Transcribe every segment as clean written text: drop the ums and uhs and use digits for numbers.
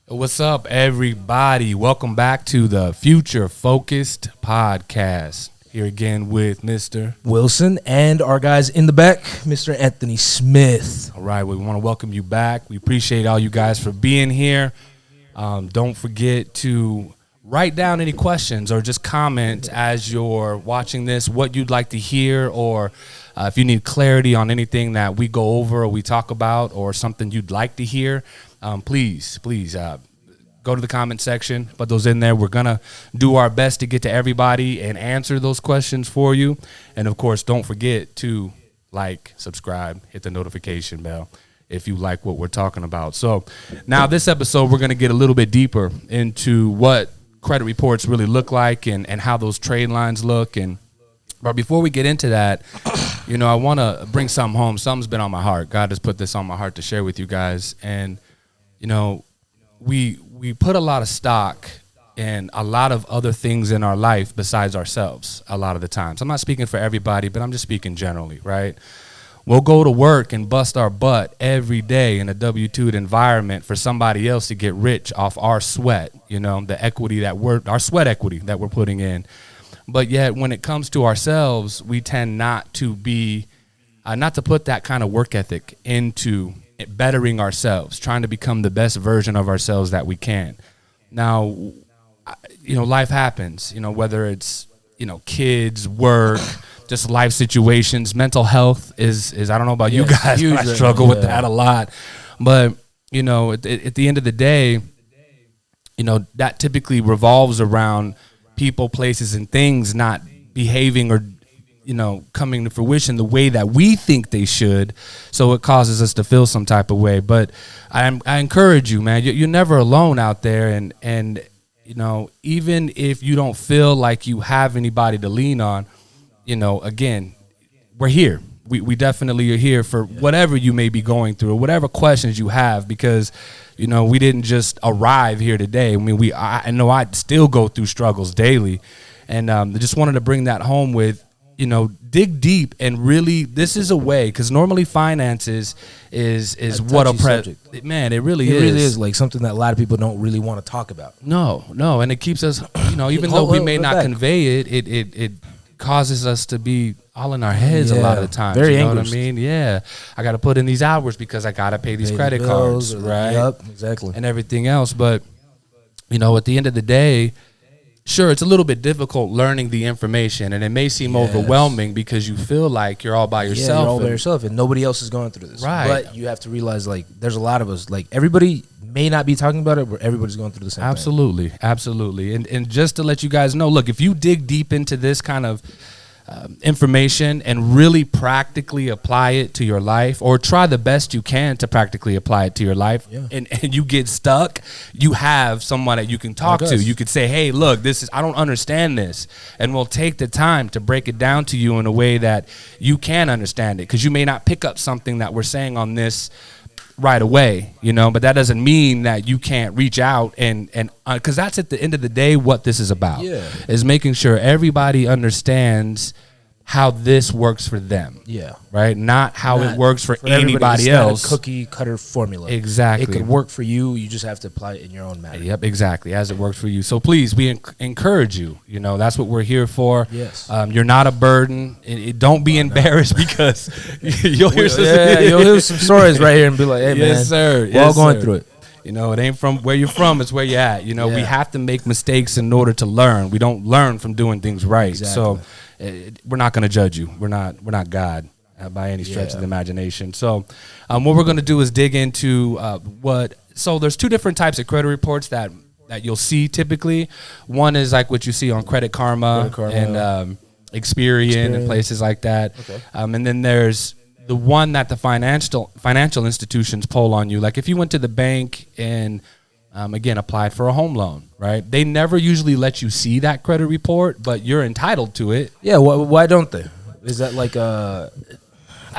What's up, everybody? Welcome back to the Future Focused Podcast. Here again with Mr. Wilson and our guys in the back, Mr. Anthony Smith. All right, we want to welcome you back. We appreciate all you guys for being here. Don't forget to write down any questions or just comment as you're watching this, what you'd like to hear, or if you need clarity on anything that we go over or we talk about or something you'd like to hear. Please go to the comment section, put those in there. We're going to do our best to get to everybody and answer those questions for you. And, of course, don't forget to like, subscribe, hit the notification bell if you like what we're talking about. So now this episode, we're going to get a little bit deeper into what credit reports really look like and how those trade lines look. But before we get into that, I want to bring something home. Something's been on my heart. God has put this on my heart to share with you guys. And we put a lot of stock in a lot of other things in our life besides ourselves a lot of the times. I'm not speaking for everybody, but I'm just speaking generally, right? We'll go to work and bust our butt every day in a W-2 environment for somebody else to get rich off our sweat, the equity our sweat equity that we're putting in. But yet when it comes to ourselves, we tend not to put that kind of work ethic into bettering ourselves, trying to become the best version of ourselves that we can. Now, life happens, whether it's, kids, work, just life situations. Mental health is I don't know about you guys, but I struggle with that a lot. But, at the end of the day, that typically revolves around people, places, and things not behaving or coming to fruition the way that we think they should. So it causes us to feel some type of way. But I encourage you, man, you're never alone out there. And even if you don't feel like you have anybody to lean on, again, we're here. We definitely are here for whatever you may be going through, or whatever questions you have, because, we didn't just arrive here today. I mean, I know I still go through struggles daily. And I just wanted to bring that home with, dig deep and really, this is a way, because normally finances is what man, it really is like something that a lot of people don't really want to talk about. No, and it keeps us, even though we may not convey it causes us to be all in our heads a lot of the time. Very you know angry. What I mean? Yeah, I got to put in these hours because I got to pay these credit cards, right? Yep, exactly. And everything else, but at the end of the day, sure, it's a little bit difficult learning the information, and it may seem overwhelming because you feel like you're all by yourself. Yeah, you're all by yourself, and nobody else is going through this. Right. But you have to realize, there's a lot of us. Everybody may not be talking about it, but everybody's going through the same thing. Absolutely. And just to let you guys know, look, if you dig deep into this kind of information and really practically apply it to your life, or try the best you can to practically apply it to your life, and you get stuck, you have someone that you can talk to. You could say, hey, look, I don't understand this, and we'll take the time to break it down to you in a way that you can understand it, because you may not pick up something that we're saying on this right away, but that doesn't mean that you can't reach out and because that's at the end of the day what this is about, is making sure everybody understands how this works for them. Yeah. Right? Not how it works for anybody else. Not a cookie cutter formula. Exactly. It could work for you. You just have to apply it in your own manner. Yep, exactly. As it works for you. So please, we encourage you. That's what we're here for. Yes. You're not a burden. Don't be embarrassed because you'll hear some stories right here and be like, hey, man. Yes, sir. We're all going through it. It ain't from where you're from, it's where you're at. We have to make mistakes in order to learn. We don't learn from doing things right. Exactly. So we're not going to judge you. We're not God by any stretch of the imagination. So what we're going to do is dig into so there's two different types of credit reports that you'll see typically. One is like what you see on Credit Karma and Experian and places like that. Okay. And then there's the one that the financial institutions pull on you. Like if you went to the bank and again applied for a home loan, right? They never usually let you see that credit report, but you're entitled to it. Yeah, why don't they? Is that like a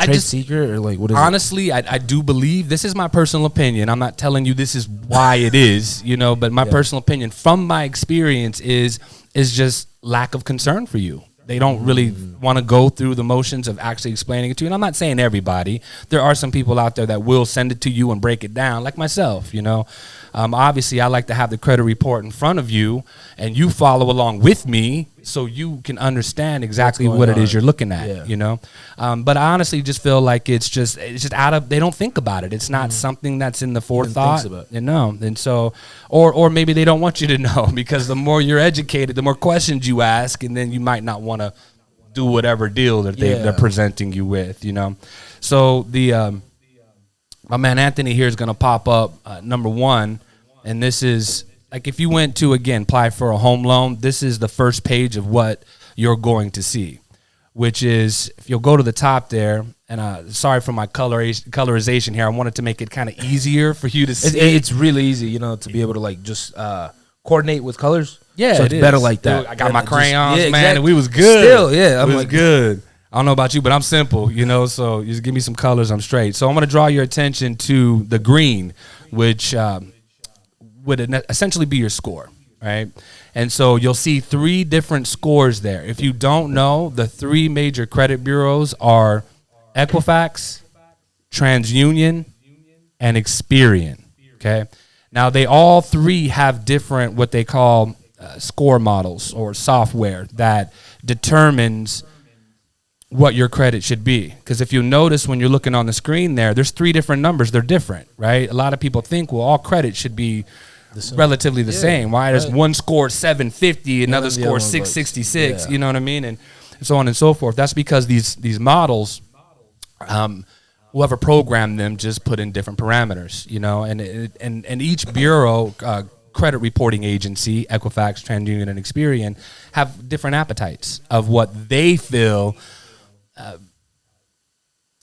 trade secret, or what is honestly, it? I do believe, this is my personal opinion. I'm not telling you this is why it is, but my personal opinion from my experience is just lack of concern for you. They don't really want to go through the motions of actually explaining it to you. And I'm not saying everybody. There are some people out there that will send it to you and break it down, like myself, you know. Obviously, I like to have the credit report in front of you, and you follow along with me so you can understand exactly what it is you're looking at, you know. But I honestly just feel like it's just out of, they don't think about it. It's not something that's in the forethought, you know. And so, or maybe they don't want you to know, because the more you're educated, the more questions you ask, and then you might not want to do whatever deal that they're presenting you with, you know. So my man Anthony here is going to pop up number one. And this is, like, if you went to, again, apply for a home loan, this is the first page of what you're going to see, which is, if you'll go to the top there, and sorry for my colorization here. I wanted to make it kind of easier for you to see. It's really easy, you know, to be able to, like, just coordinate with colors. Yeah, so it's better like that. Dude, I got my crayons, man, and we was good. Still, yeah. It was good. I don't know about you, but I'm simple, you know, so you just give me some colors, I'm straight. So I'm going to draw your attention to the green, which would essentially be your score, right? And so you'll see 3 different scores there. If you don't know, the 3 major credit bureaus are Equifax, TransUnion, and Experian, okay? Now, they all 3 have different, what they call score models or software that determines what your credit should be. Because if you notice when you're looking on the screen there's 3 different numbers. They're different, right? A lot of people think, well, all credit should be relatively the same. Why? There's one score 750, another score 666, you know what I mean? And so on and so forth. That's because these models, whoever programmed them just put in different parameters, you know, and each bureau, credit reporting agency, Equifax, TransUnion, and Experian, have different appetites of what they feel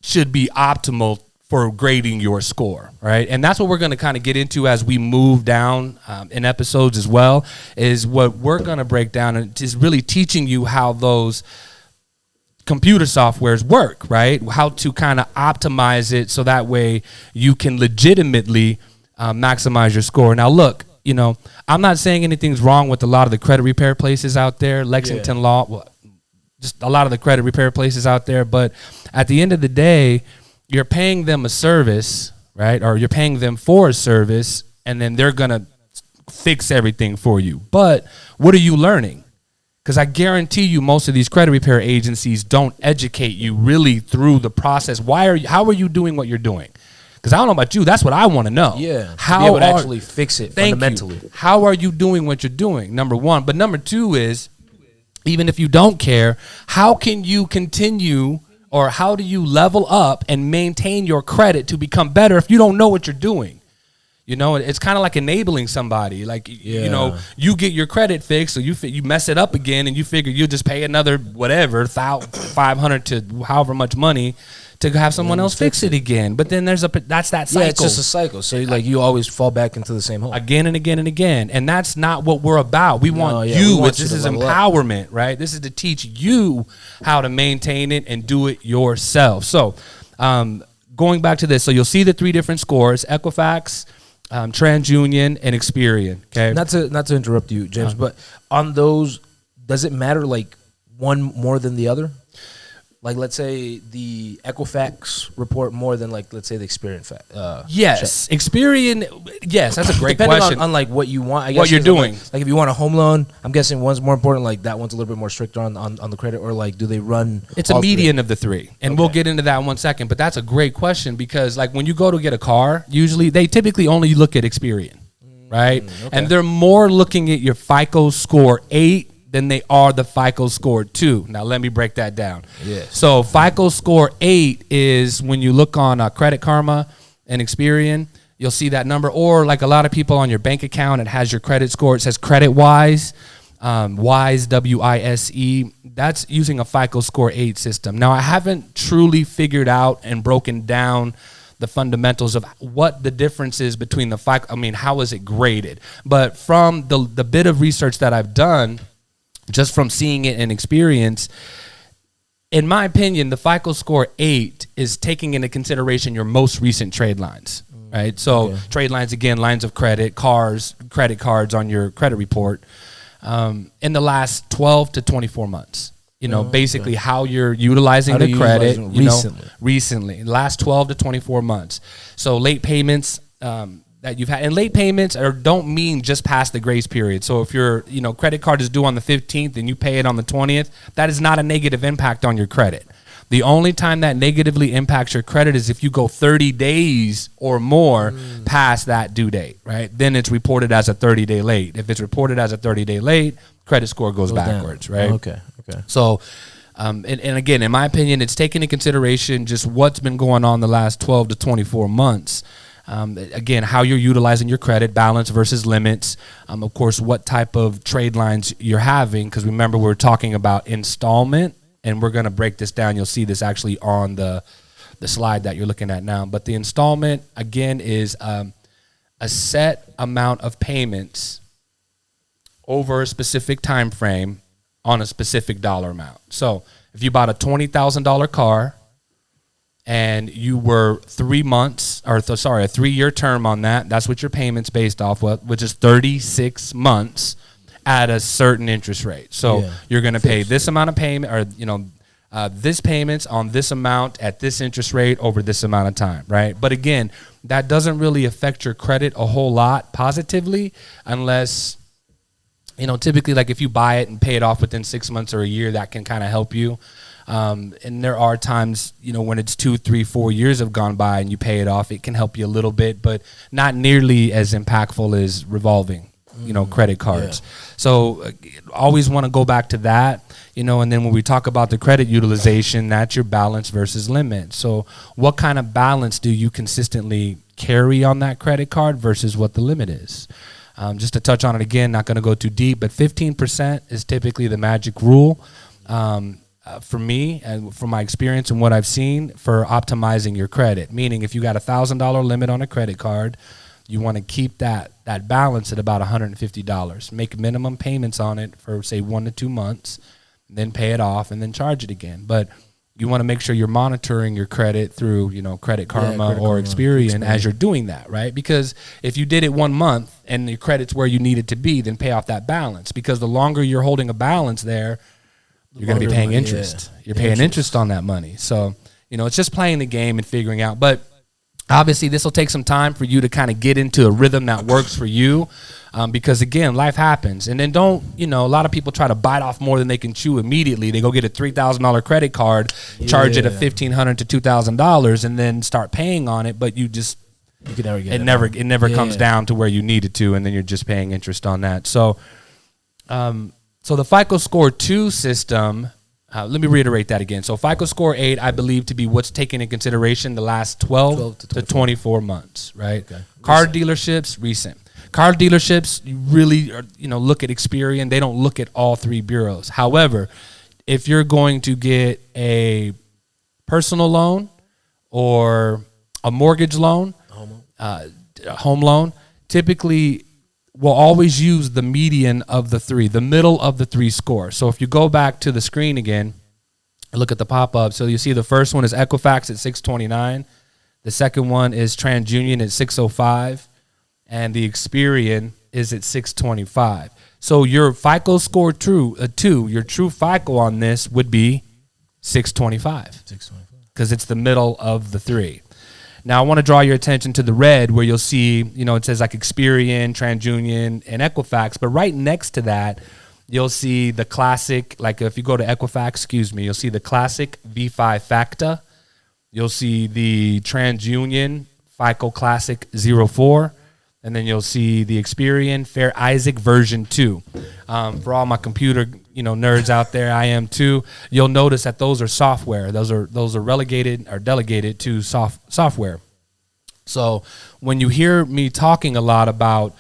should be optimal for grading your score, right? And that's what we're going to kind of get into as we move down in episodes as well, is what we're going to break down, and is really teaching you how those computer softwares work, right? How to kind of optimize it so that way you can legitimately maximize your score. Now, look, you know, I'm not saying anything's wrong with a lot of the credit repair places out there, Lexington Law, well, just a lot of the credit repair places out there, but at the end of the day, you're paying them a service, right? Or you're paying them for a service, and then they're going to fix everything for you. But what are you learning? Because I guarantee you most of these credit repair agencies don't educate you really through the process. How are you doing what you're doing? Because I don't know about you, that's what I want to know. Yeah, how to be able to actually fix it fundamentally. How are you doing what you're doing, number one? But number 2 is, even if you don't care, how can you continue, or how do you level up and maintain your credit to become better if you don't know what you're doing? You know, it's kind of like enabling somebody. Like, you know, you get your credit fixed, so you mess it up again, and you figure you'll just pay another whatever, $500 to however much money to have someone else fix it again. But then that's that cycle. Yeah, it's just a cycle. So like you always fall back into the same hole again and again and again. And that's not what we're about. We want you. This is empowerment, right? This is to teach you how to maintain it and do it yourself. So going back to this, so you'll see the 3 different scores: Equifax, TransUnion, and Experian. Okay. Not to interrupt you, James, but on those, does it matter like one more than the other? Like, let's say the Equifax report more than, like, let's say the Experian yes, check. Experian. Yes, that's a great Depending question. On like what you want, I guess. What you're doing. Like if you want a home loan, I'm guessing one's more important. Like that one's a little bit more stricter on the credit, or like do they run? It's a median of the 3, and we'll get into that in 1 second. But that's a great question, because like when you go to get a car, usually they typically only look at Experian, right? And they're more looking at your FICO score 8 than they are the FICO score 2. Now, let me break that down. Yes. So FICO score 8 is when you look on Credit Karma and Experian, you'll see that number. Or like a lot of people on your bank account, it has your credit score. It says CreditWise, WISE, WISE. That's using a FICO score 8 system. Now, I haven't truly figured out and broken down the fundamentals of what the difference is between the FICO. I mean, how is it graded? But from the bit of research that I've done, just from seeing it in experience, in my opinion, the FICO score 8 is taking into consideration your most recent trade lines, right? So trade lines, again, lines of credit, credit cards on your credit report in the last 12 to 24 months. basically how you're utilizing the credit recently, last 12 to 24 months. So late payments that you've had, and late payments don't mean just past the grace period. So if your credit card is due on the 15th and you pay it on the 20th, that is not a negative impact on your credit. The only time that negatively impacts your credit is if you go 30 days or more past that due date, right? Then it's reported as a 30-day late. If it's reported as a 30-day late, credit score goes backwards, down. Right? Okay. So, and again, in my opinion, it's taking into consideration just what's been going on the last 12 to 24 months. Again, how you're utilizing your credit, balance versus limits. Of course, what type of trade lines you're having, because remember, we're talking about installment. And we're going to break this down. You'll see this actually on the slide that you're looking at now. But the installment, again, is a set amount of payments over a specific time frame on a specific dollar amount. So if you bought a $20,000 car and you were 3 months, a 3-year term on that, that's what your payment's based off of, which is 36 months. At a certain interest rate. So you're going to pay this amount of payment, or this payments on this amount at this interest rate over this amount of time, right? But again, that doesn't really affect your credit a whole lot positively unless, typically like if you buy it and pay it off within 6 months or a year, that can kind of help you. And there are times, when it's 2, 3, 4 years have gone by and you pay it off, it can help you a little bit, but not nearly as impactful as revolving. Credit cards. So always want to go back to that, and then when we talk about the credit utilization, that's your balance versus limit. So what kind of balance do you consistently carry on that credit card versus what the limit is? Just to touch on it again, not going to go too deep, but 15% is typically the magic rule for me and from my experience and what I've seen for optimizing your credit. Meaning if you got $1,000 limit on a credit card, you want to keep that balance at about $150. Make minimum payments on it for, say, 1 to 2 months, then pay it off, and then charge it again. But you want to make sure you're monitoring your credit through, Credit Karma or Experian as you're doing that, right? Because if you did it 1 month and your credit's where you need it to be, then pay off that balance. Because the longer you're holding a balance there, you're going to be paying interest. You're paying interest on that money. So, it's just playing the game and figuring out. But obviously, this will take some time for you to kind of get into a rhythm that works for you because, again, life happens. And then don't, a lot of people try to bite off more than they can chew immediately. They go get a $3,000 credit card, charge it at $1,500 to $2,000, and then start paying on it. But you can never get it. It never comes down to where you need it to, and then you're just paying interest on that. So, so the FICO Score 2 system. Let me reiterate that again. So FICO Score 8, I believe to be what's taken in consideration the last 12 to 24 months, right? Okay. Car dealerships, recent. Car dealerships, you really look at Experian. They don't look at all 3 bureaus. However, if you're going to get a personal loan or a mortgage loan, home loan, typically we'll always use the median of the 3, the middle of the 3 score. So if you go back to the screen again, look at the pop-up. So you see the first one is Equifax at 629. The second one is TransUnion at 605. And the Experian is at 625. So your FICO Score 2, your true FICO on this would be 625. Because it's the middle of the 3. Now, I want to draw your attention to the red where you'll see, it says like Experian, TransUnion, and Equifax. But right next to that, you'll see the classic, like if you go to Equifax, you'll see the classic V5 FACTA. You'll see the TransUnion FICO Classic 04. And then you'll see the Experian Fair Isaac version 2. For all my computer nerds out there, I am too. You'll notice that those are software. Those are relegated or delegated to software. So when you hear me talking a lot about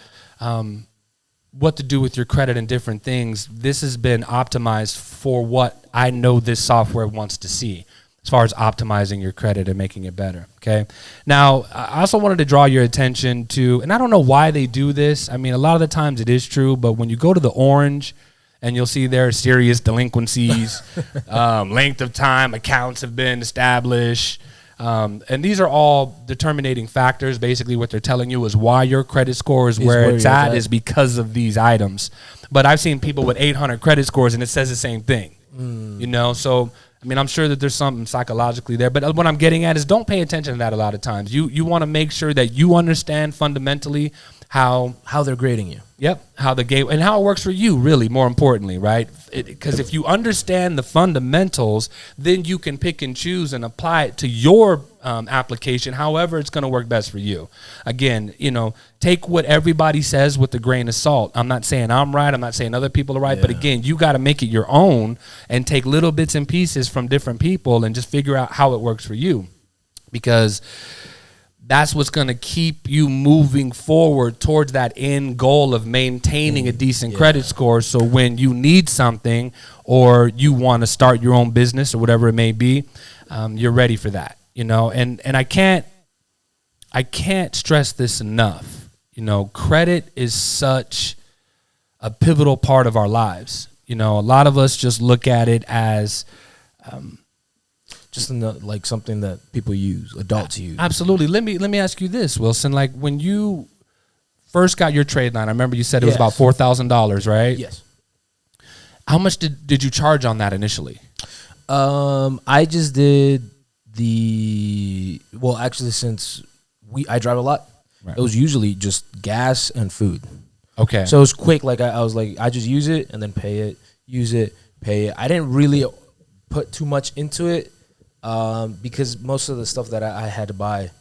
what to do with your credit and different things, this has been optimized for what I know this software wants to see as far as optimizing your credit and making it better, okay? Now, I also wanted to draw your attention to, and I don't know why they do this. I mean, a lot of the times it is true, but when you go to the orange and you'll see there serious delinquencies, length of time, accounts have been established, and these are all determining factors. Basically, what they're telling you is why your credit score is where it's at is because of these items. But I've seen people with 800 credit scores, and it says the same thing. You know, so I mean, I'm sure that there's something psychologically there, but what I'm getting at is don't pay attention to that a lot of times. You want to make sure that you understand fundamentally how they're grading you. Yep, how the game and how it works for you, really, more importantly, right? Because if you understand the fundamentals, then you can pick and choose and apply it to your application, however it's going to work best for you. Again, you know, take what everybody says with a grain of salt. I'm not saying I'm right. I'm not saying other people are right. But again, you got to make it your own and take little bits and pieces from different people and just figure out how it works for you. Because that's what's going to keep you moving forward towards that end goal of maintaining a decent credit score. So when you need something or you want to start your own business or whatever it may be, you're ready for that, you know, and I can't stress this enough. You know, credit is such a pivotal part of our lives. You know, a lot of us just look at it as, just like something that people use, adults use. Absolutely. Let me ask you this, Wilson. Like when you first got your trade line, I remember you said it was about $4,000, right? Yes. How much did you charge on that initially? I just did actually since I drive a lot, it was usually just gas and food. Okay. So it was quick. Like I was like, I just use it and then pay it, use it, pay it. I didn't really put too much into it. Because most of the stuff that I had to buy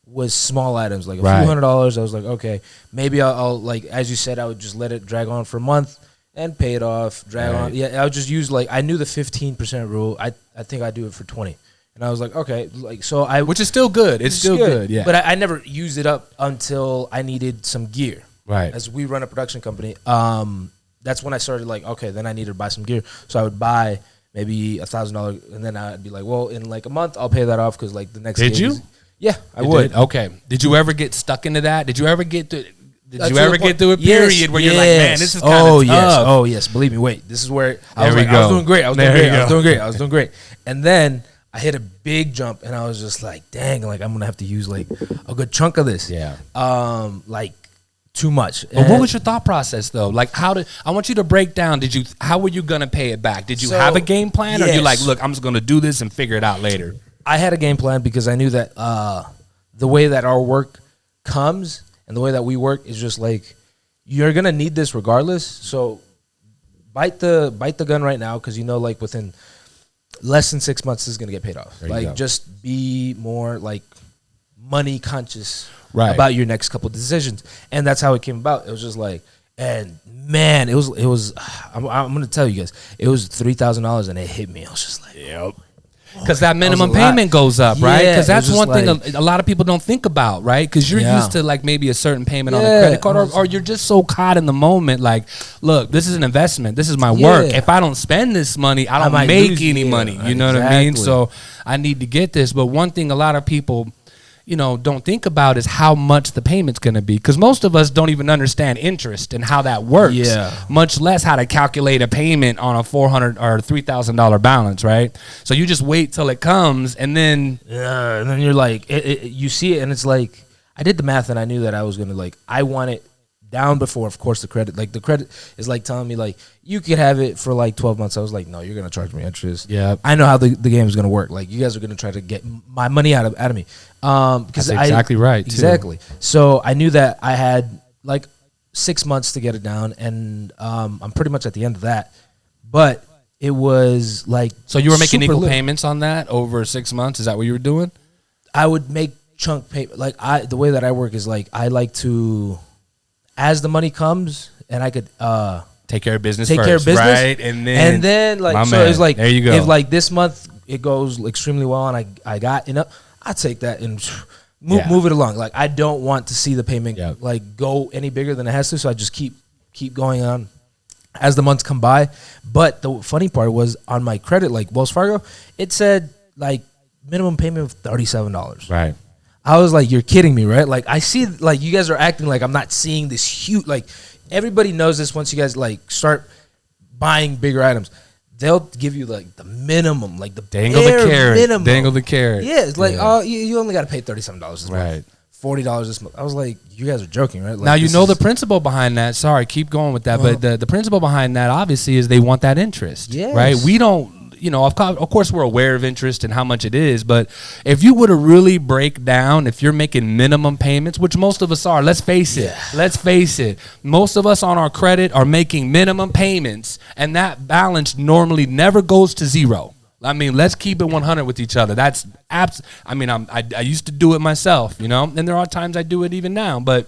was small items, like a few $100s. I was like, okay, maybe I'll like, as you said, I would just let it drag on for a month and pay it off, drag on. Yeah, I would just use like, I knew the 15% rule. I think I do it for 20. And I was like, okay, like, so which is still good. It's still good. Yeah. But I never used it up until I needed some gear. Right. As we run a production company, that's when I started like, okay, then I needed to buy some gear. So I would buy maybe $1,000, and then I'd be like, well, in like a month, I'll pay that off because like the next. Did you? Yeah, I would. Did? Okay. Did you ever get stuck into that? Did you ever get to? Did you ever get through a period where you're like, man, this is kind of tough? Oh yes, believe me. Wait, this is where I was like, I was doing great. I was doing great. And then I hit a big jump, and I was just like, dang, like I'm gonna have to use like a good chunk of this. Yeah. Like. Too much. But what was your thought process though? Like I want you to break down, how were you going to pay it back? Did you have a game plan or you like, look, I'm just going to do this and figure it out later? I had a game plan because I knew that the way that our work comes and the way that we work is just like, you're going to need this regardless. So bite the gun right now. Cause you know, like within less than 6 months, this is going to get paid off. Like just be more like money conscious. Right. About your next couple of decisions. And that's how it came about. It was just like, and man, it was I'm going to tell you guys, it was $3,000 and it hit me. I was just like, yep. Because that minimum payment goes up, right? Because that's one thing a lot of people don't think about, right? Because you're used to like maybe a certain payment on a credit card, or you're just so caught in the moment. Like, look, this is an investment. This is my work. If I don't spend this money, I don't make any money. You know what I mean? So I need to get this. But one thing a lot of people, you know, don't think about is how much the payment's going to be, because most of us don't even understand interest and how that works, much less how to calculate a payment on a $400 or $3,000 balance, right? So you just wait till it comes, and then you're like, you see it, and it's like, I did the math, and I knew that I was going to like, I want it down before, of course, the credit. Like the credit is like telling me like, you could have it for like 12 months. I was like, no, you're going to charge me interest. Yeah. I know how the game is going to work. Like you guys are going to try to get my money out of me. That's exactly right. Exactly. Too. So I knew that I had like 6 months to get it down, and I'm pretty much at the end of that. But it was like, so you were making equal payments on that over 6 months? Is that what you were doing? I would make chunk payment. Like the way that I work is like, I like to, as the money comes, and I could take care of business first, right? And then like, so it's like, there you go. If like this month it goes extremely well and I got enough, I take that and move it along. Like I don't want to see the payment like go any bigger than it has to, so I just keep going on as the months come by. But the funny part was on my credit, like Wells Fargo, it said like minimum payment of $37. Right. I was like, you're kidding me, right? Like I see, like you guys are acting like I'm not seeing this huge, like everybody knows this. Once you guys like start buying bigger items, they'll give you like the minimum, like the dangle the carrot. Minimum. Dangle the carrot. Yeah, it's like, oh, you only got to pay $37 this month. $40 this month. I was like, you guys are joking, right? Like, now, you know the principle behind that. Sorry, keep going with that. But the principle behind that, obviously, is they want that interest, right? We don't, of course, we're aware of interest and how much it is. But if you were to really break down, if you're making minimum payments, which most of us are, let's face it. Most of us on our credit are making minimum payments, and that balance normally never goes to zero. I mean, let's keep it 100 with each other. That's I used to do it myself, and there are times I do it even now, but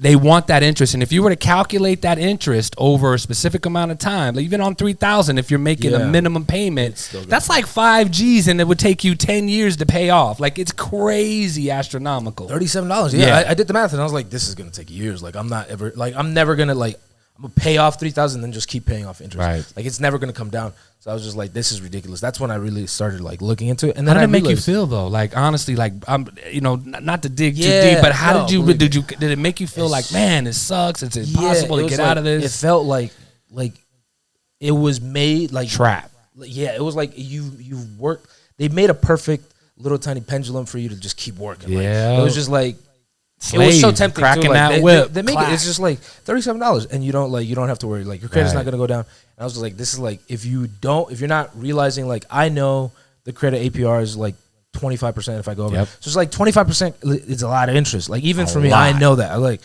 they want that interest. And if you were to calculate that interest over a specific amount of time, like even on $3,000, if you're making a minimum payment, that's like 5 G's, and it would take you 10 years to pay off. Like, it's crazy astronomical. $37. Yeah. I did the math, and I was like, this is going to take years. Like, I'm never going to, I'm going to pay off $3,000 and then just keep paying off interest. Right. Like, it's never going to come down. So I was just like, this is ridiculous. That's when I really started looking into it. And then how did it make you feel though? Like, honestly, I'm, not to dig too deep, but how did it make you feel like, man, it sucks. It's impossible to get out of this. It felt like it was made like trap. Yeah. It was like you worked. They made a perfect little tiny pendulum for you to just keep working. Yeah. It was just like, Slave, it was so tempting cracking too. that whip. They make it. It's just like $37, and you don't have to worry. Like, your credit's not gonna go down. And I was just like, this is like, if you're not realizing, like, I know the credit APR is like 25% if I go over. So it's like 25% is a lot of interest. Like, even for me, I know that. Like,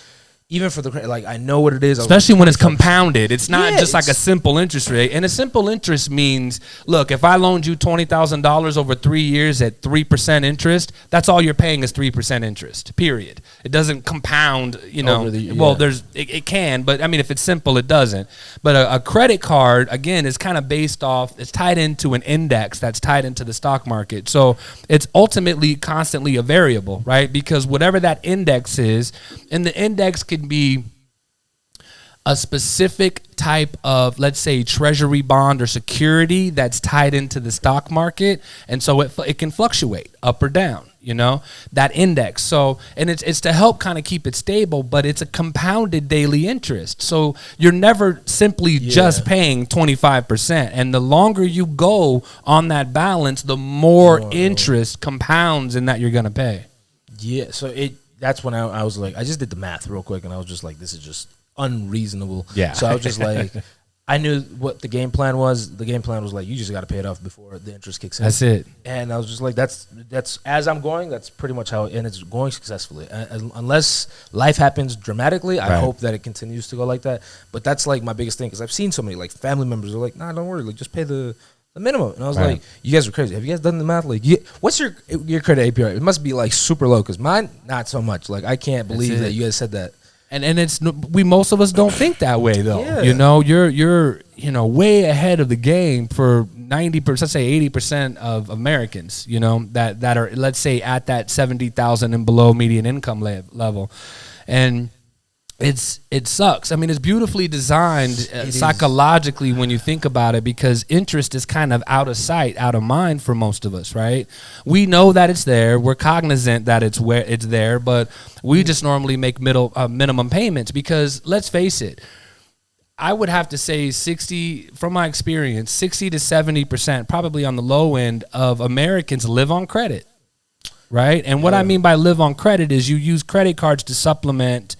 even for the credit, like, I know what it is. Especially when it's compounded. It's not just like a simple interest rate. And a simple interest means, look, if I loaned you $20,000 over 3 years at 3% interest, that's all you're paying is 3% interest, period. It doesn't compound, Well, it can, but I mean, if it's simple, it doesn't. But a credit card, again, is kind of based off, it's tied into an index that's tied into the stock market. So it's ultimately constantly a variable, right? Because whatever that index is, and the index could be a specific type of, let's say, treasury bond or security that's tied into the stock market, and so it can fluctuate up or down, that index. So, and it's to help kind of keep it stable, but it's a compounded daily interest. So you're never simply just paying 25%, and the longer you go on that balance, the more interest compounds in that you're going to pay. Yeah, so that's when I was like, I just did the math real quick, and I was just like, this is just unreasonable. Yeah. So I was just like, I knew what the game plan was. The game plan was like, you just got to pay it off before the interest kicks in. That's it. And I was just like, that's as I'm going, that's pretty much how, and it's going successfully. Unless life happens dramatically, I hope that it continues to go like that. But that's like my biggest thing, because I've seen so many like family members are like, nah, don't worry, like, just pay the minimum. And I was like, you guys are crazy. Have you guys done the math? Like, what's your credit APR? It must be like super low, because mine, not so much. Like, I can't believe that you guys said that. And it's, most of us don't think that way though. You're way ahead of the game for 90%, let's say 80% of Americans, that are, let's say, at that 70,000 and below median income level. And it sucks. I mean, it's beautifully designed psychologically when you think about it, because interest is kind of out of sight, out of mind for most of us, right? We know that it's there. We're cognizant that it's there, but we just normally make minimum payments, because let's face it, I would have to say from my experience, 60 to 70%, probably on the low end, of Americans live on credit, right? And what I mean by live on credit is you use credit cards to supplement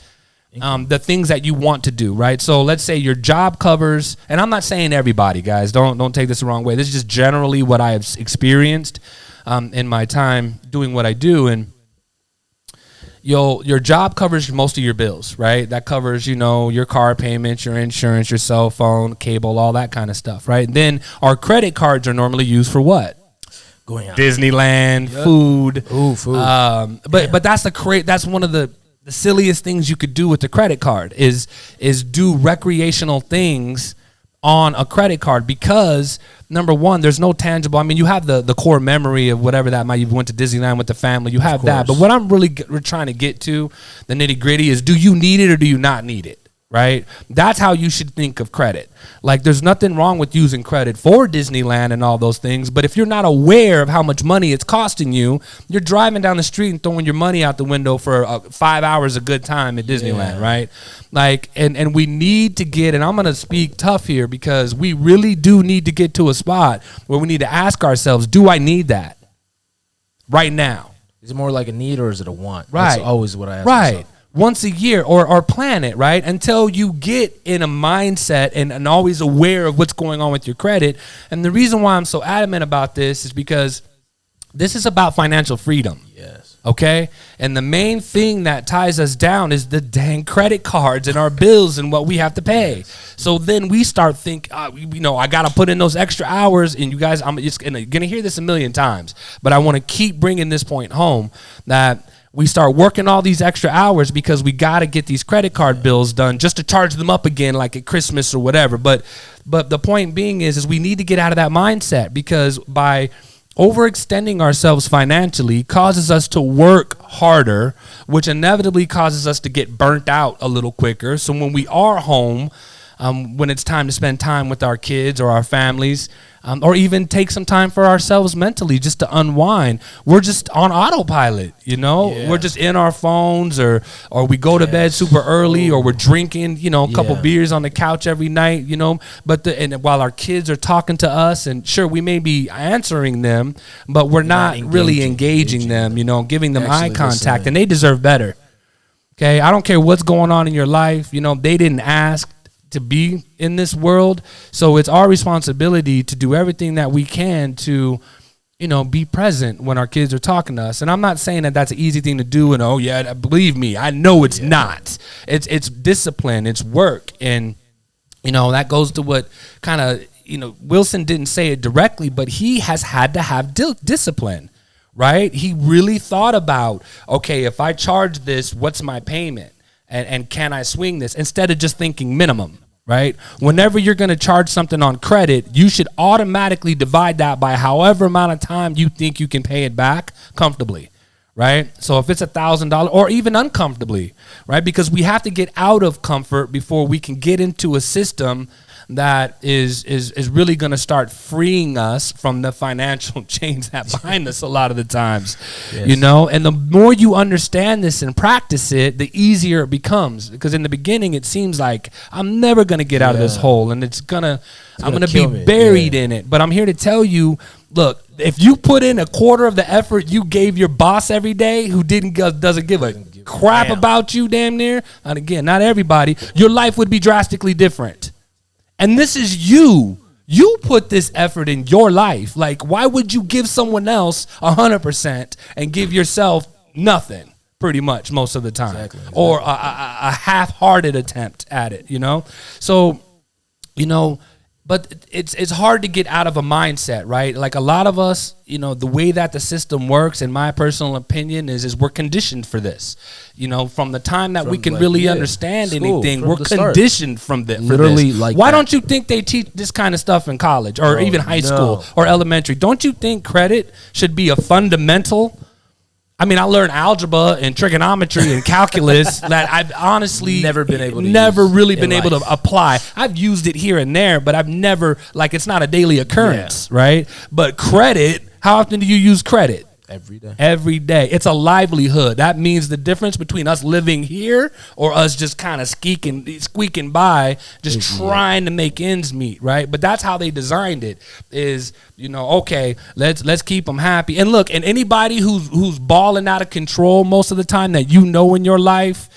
the things that you want to do, right? So let's say your job covers, and I'm not saying everybody, guys, don't take this the wrong way. This is just generally what I have experienced in my time doing what I do. And your job covers most of your bills, right? That covers, your car payments, your insurance, your cell phone, cable, all that kind of stuff, right? And then our credit cards are normally used for what? Going out. Disneyland, food. Ooh, food. But that's one of the silliest things you could do with the credit card is do recreational things on a credit card, because number one, there's no tangible. I mean, you have the core memory of whatever that might. You went to Disneyland with the family. You have that. But what I'm really trying to get to, the nitty gritty, is, do you need it or do you not need it? Right? That's how you should think of credit. Like, there's nothing wrong with using credit for Disneyland and all those things, but if you're not aware of how much money it's costing you, you're driving down the street and throwing your money out the window for 5 hours of good time at Disneyland, right? Like, and we need to get, and I'm going to speak tough here, because we really do need to get to a spot where we need to ask ourselves, do I need that right now? Is it more like a need or is it a want? Right. That's always what I ask Right. myself. Once a year or plan it, right? Until you get in a mindset and always aware of what's going on with your credit. And the reason why I'm so adamant about this is because this is about financial freedom. Yes. Okay? And the main thing that ties us down is the dang credit cards and our bills and what we have to pay. So then we start thinking, I got to put in those extra hours. And you guys, I'm just going to hear this a million times, but I want to keep bringing this point home that we start working all these extra hours because we got to get these credit card bills done just to charge them up again like at Christmas or whatever. But the point being is we need to get out of that mindset, because by overextending ourselves financially causes us to work harder, which inevitably causes us to get burnt out a little quicker. So when we are home, when it's time to spend time with our kids or our families, or even take some time for ourselves mentally just to unwind, we're just on autopilot, Yeah. We're just in our phones, or we go to bed super early, or we're drinking, a couple beers on the couch every night, but and while our kids are talking to us, and sure, we may be answering them, but we're not really engaging them, giving them eye contact, and they deserve better. Okay. I don't care what's going on in your life. They didn't ask to be in this world. So it's our responsibility to do everything that we can to, be present when our kids are talking to us. And I'm not saying that that's an easy thing to do. And believe me, I know it's not. It's discipline, it's work. And, that goes to what kind of, Wilson didn't say it directly, but he has had to have discipline, right? He really thought about, okay, if I charge this, what's my payment? And can I swing this? Instead of just thinking minimum, right? Whenever you're going to charge something on credit, you should automatically divide that by however amount of time you think you can pay it back comfortably, right? So if it's $1,000 or even uncomfortably, right? Because we have to get out of comfort before we can get into a system that is really going to start freeing us from the financial chains that bind us a lot of the times, and the more you understand this and practice it, the easier it becomes, because in the beginning it seems like I'm never going to get out of this hole, and I'm going to be buried in it. But I'm here to tell you, look, if you put in a quarter of the effort you gave your boss every day, who doesn't give a crap about you, damn near, and again, not everybody, your life would be drastically different. And this is you. You put this effort in your life. Like, why would you give someone else 100% and give yourself nothing, pretty much, most of the time? Exactly. Or a half-hearted attempt at it, So, but it's hard to get out of a mindset, right? Like a lot of us, the way that the system works, in my personal opinion, is we're conditioned for this. From the time that we can really understand anything, we're conditioned from this. Literally, like why don't you think they teach this kind of stuff in college or even high school or elementary? Don't you think credit should be a fundamental? I mean, I learned algebra and trigonometry and calculus that I've honestly never been able to apply. I've used it here and there, but I've never, it's not a daily occurrence, right? But credit, how often do you use credit? Every day. Every day. It's a livelihood. That means the difference between us living here or us just kind of squeaking by, just trying to make ends meet, right? But that's how they designed it, is, okay, let's keep them happy. And look, and anybody who's balling out of control most of the time that in your life,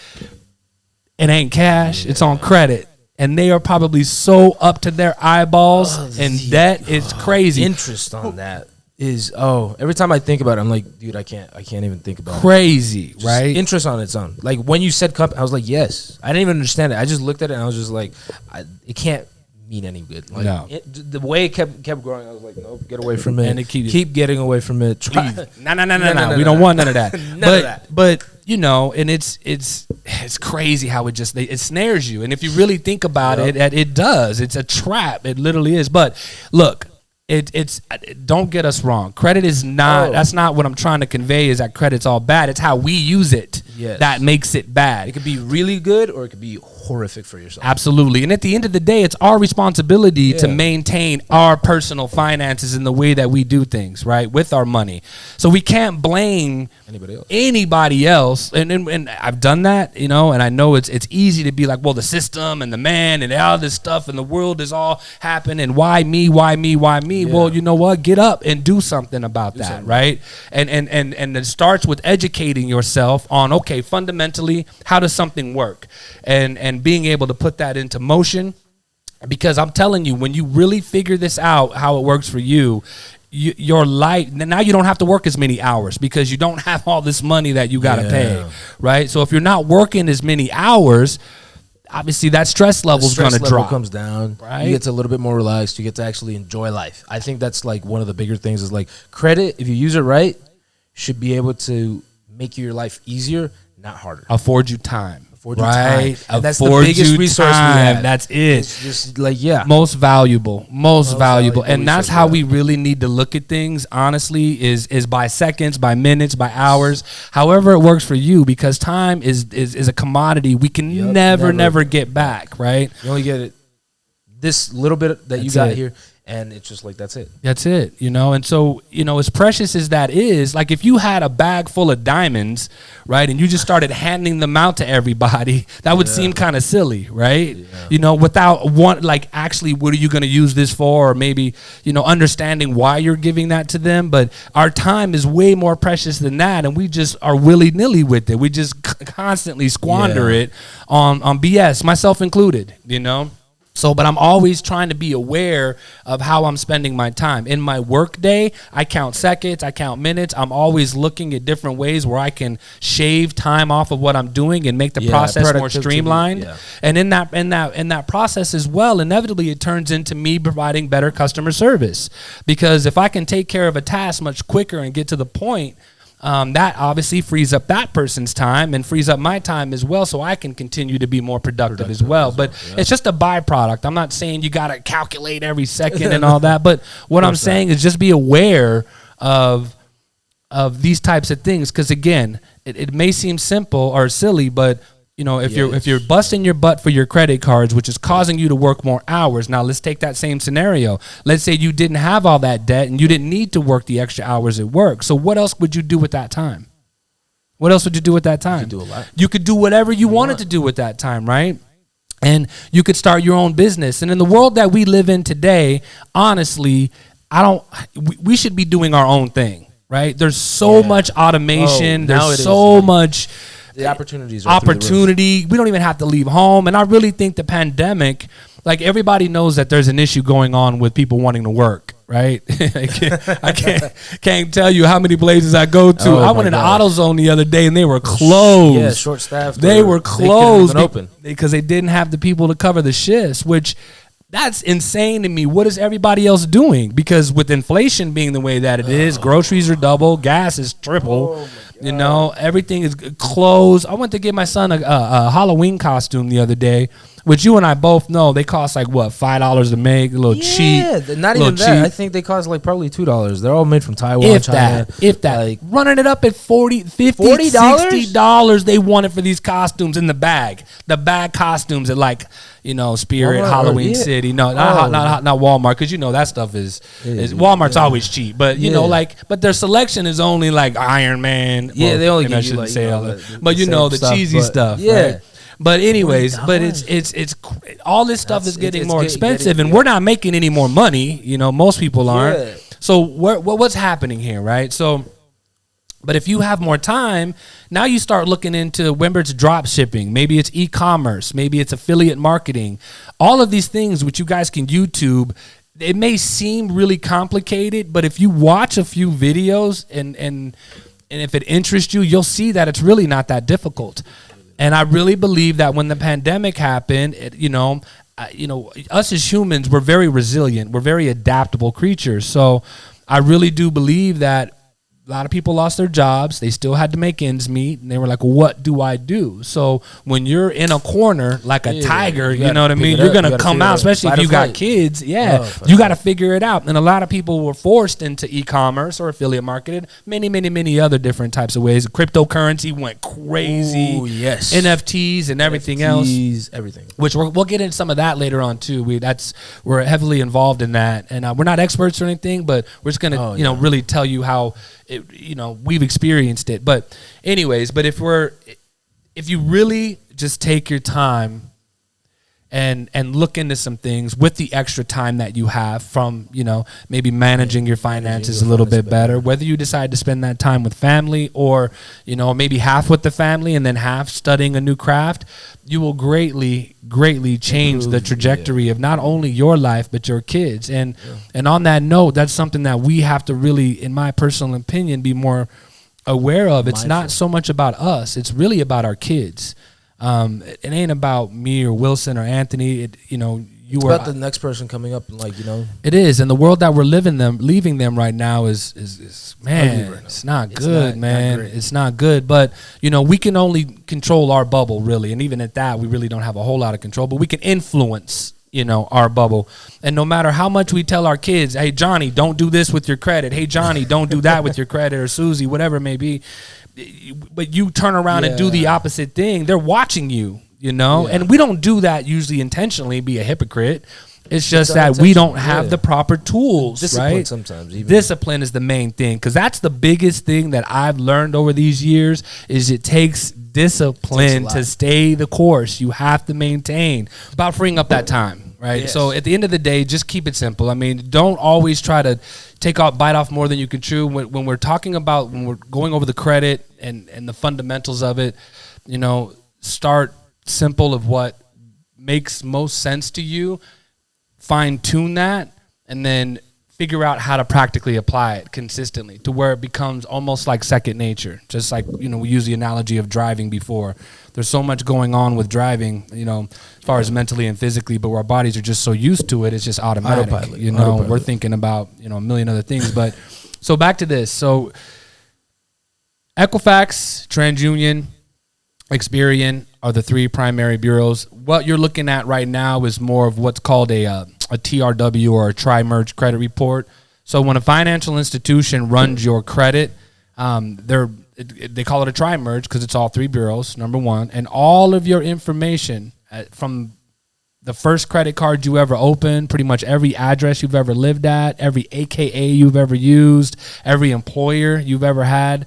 it ain't cash, it's on credit. And they are probably so up to their eyeballs in debt, it's crazy. Interest on that is every time I think about it, I'm like, dude, I can't even think about crazy, it. Right? Interest on its own. Like when you said company, I was like, yes. I didn't even understand it. I just looked at it and I was just like, it can't mean any good. Like, no. The way it kept growing, I was like, nope, get away from it. And it keep getting away from it. No. We don't want none of that. But and it's crazy how it snares you. And if you really think about it does. It's a trap. It literally is. But look, it's don't get us wrong. Credit is not. That's not what I'm trying to convey. Is that credit's all bad? It's how we use it. that makes it bad. It could be really good or it could be horrific for yourself. Absolutely. And at the end of the day, it's our responsibility to maintain our personal finances in the way that we do things, right, with our money. So we can't blame anybody else. And I've done that, you know, and I know it's easy to be like, well, the system and the man and all this stuff and the world is all happening. Why me? Yeah. Well, you know what? Get up and do something about that, right? And it starts with educating yourself on, okay, fundamentally, how does something work? And being able to put that into motion. Because I'm telling you, when you really figure this out, how it works for you, your life, now you don't have to work as many hours because you don't have all this money that you got to pay, right? So if you're not working as many hours, obviously that stress level is going to drop. Comes down, right? You get to a little bit more relaxed. You get to actually enjoy life. I think that's like one of the bigger things is like credit, if you use it right, should be able to make your life easier, not harder. Afford you time. Right, and that's the biggest resource we have. That's it. It's just like most valuable, and that's how we really need to look at things. Honestly, is by seconds, by minutes, by hours, however it works for you. Because time is a commodity we can never get back. Right? You only get it this little bit that you got here. And it's just like, that's it, you know? And so, you know, as precious as that is, like if you had a bag full of diamonds, right, and you just started handing them out to everybody, that would seem kind of silly, right? Yeah. You know, without actually, what are you going to use this for? Or maybe, you know, understanding why you're giving that to them. But our time is way more precious than that. And we just are willy-nilly with it. We just constantly squander it on BS, myself included, you know? So, but I'm always trying to be aware of how I'm spending my time. In my work day, I count seconds, I count minutes. I'm always looking at different ways where I can shave time off of what I'm doing and make the process more streamlined. Yeah. And in that process as well, inevitably it turns into me providing better customer service. Because if I can take care of a task much quicker and get to the point, that obviously frees up that person's time and frees up my time as well, so I can continue to be more productive as well. But it's just a byproduct. I'm not saying you got to calculate every second and all that, but what I'm saying is just be aware of these types of things, because again, it may seem simple or silly, but you know, if you're busting your butt for your credit cards, which is causing you to work more hours. Now, let's take that same scenario. Let's say you didn't have all that debt and you didn't need to work the extra hours at work. So what else would you do with that time? What else would you do with that time? You could do a lot. You could do whatever you wanted to do with that time, right? And you could start your own business. And in the world that we live in today, honestly, we should be doing our own thing, right? There's so much automation. There's so much... The opportunities. We don't even have to leave home. And I really think the pandemic, like everybody knows that there's an issue going on with people wanting to work, right? I can't tell you how many places I go to. I went into AutoZone the other day and they were closed. Yeah, short staffed. They were closed because they didn't have the people to cover the shifts, which that's insane to me. What is everybody else doing? Because with inflation being the way that it is, groceries are double, gas is triple. You know, everything is closed. I went to get my son a Halloween costume the other day, which you and I both know they cost like what, $5 to make, a little cheap. Yeah, not even that. I think they cost like probably $2. They're all made from Taiwan, if China. That, like, running it up at $40, $50, $60 they want it for these costumes in the bag. The bag costumes at like, you know, Spirit, Walmart, Halloween City. No, not Walmart, because you know that stuff is Walmart's always cheap. But you know, but their selection is only like Iron Man. Yeah, they only give I you shouldn't like, say you know, all that. But you know the cheesy stuff. Yeah. Right? But anyways, but it's all this stuff is getting more expensive, and we're not making any more money. You know, most people aren't. Yeah. So what's happening here, right? So. But if you have more time, now you start looking into whether it's drop shipping, maybe it's e-commerce, maybe it's affiliate marketing. All of these things which you guys can YouTube, it may seem really complicated, but if you watch a few videos and if it interests you, you'll see that it's really not that difficult. And I really believe that when the pandemic happened, us as humans, we're very resilient. We're very adaptable creatures. So I really do believe that a lot of people lost their jobs. They still had to make ends meet, and they were like, "What do I do?" So when you're in a corner like a tiger, you know what I mean? You're gonna come out, especially if you got kids. Yeah, you got to figure it out. And a lot of people were forced into e-commerce or affiliate marketing, many other different types of ways. Cryptocurrency went crazy. Ooh, yes, NFTs and everything else. Everything. Which we'll get into some of that later on too. We're heavily involved in that, and we're not experts or anything, but we're just gonna really tell you how we've experienced it. But anyways, if you really just take your time and look into some things with the extra time that you have from, maybe managing your finances a little bit better, whether you decide to spend that time with family or, maybe half with the family and then half studying a new craft, you will greatly change the trajectory of not only your life, but your kids. And on that note, that's something that we have to really, in my personal opinion, be more aware of. It's not so much about us. It's really about our kids. It ain't about me or Wilson or Anthony. It's about the next person coming up, and it is. And the world that we're leaving them right now is man, right now. It's not good, man. It's not good. But we can only control our bubble, really, and even at that, we really don't have a whole lot of control. But we can influence, our bubble. And no matter how much we tell our kids, "Hey, Johnny, don't do this with your credit. Hey, Johnny, don't do that with your credit," or Susie, whatever it may be. But you turn around and do the opposite thing, they're watching you, and we don't do that usually intentionally, be a hypocrite. It's just that we don't have the proper tools. Discipline, right? Sometimes even. Discipline is the main thing, because that's the biggest thing that I've learned over these years is it takes discipline to stay the course. You have to maintain. About freeing up that time. Right. Yes. So at the end of the day, just keep it simple. I mean, don't always try to bite off more than you can chew. When we're talking about, when we're going over the credit and the fundamentals of it, start simple of what makes most sense to you, fine tune that, and then figure out how to practically apply it consistently to where it becomes almost like second nature. Just like, we use the analogy of driving before. There's so much going on with driving, as far as mentally and physically, but our bodies are just so used to it, it's just automatic. Autopilot. We're thinking about, a million other things. But so back to this. So Equifax, TransUnion, Experian are the three primary bureaus. What you're looking at right now is more of what's called a TRW, or a tri-merge credit report. So when a financial institution runs your credit, they call it a tri-merge because it's all three bureaus, number one, and all of your information from the first credit card you ever opened, pretty much every address you've ever lived at, every AKA you've ever used, every employer you've ever had,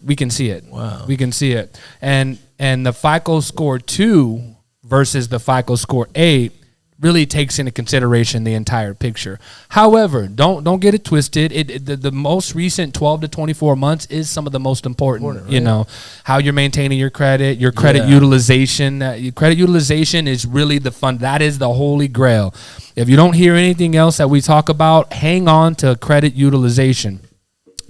we can see it. Wow. We can see it. And the FICO score 2 versus the FICO score 8 really takes into consideration the entire picture. However, don't get it twisted. The most recent 12 to 24 months is some of the most important. Right? How you're maintaining your credit, your credit utilization. Your credit utilization is really the fun. That is the holy grail. If you don't hear anything else that we talk about, hang on to credit utilization.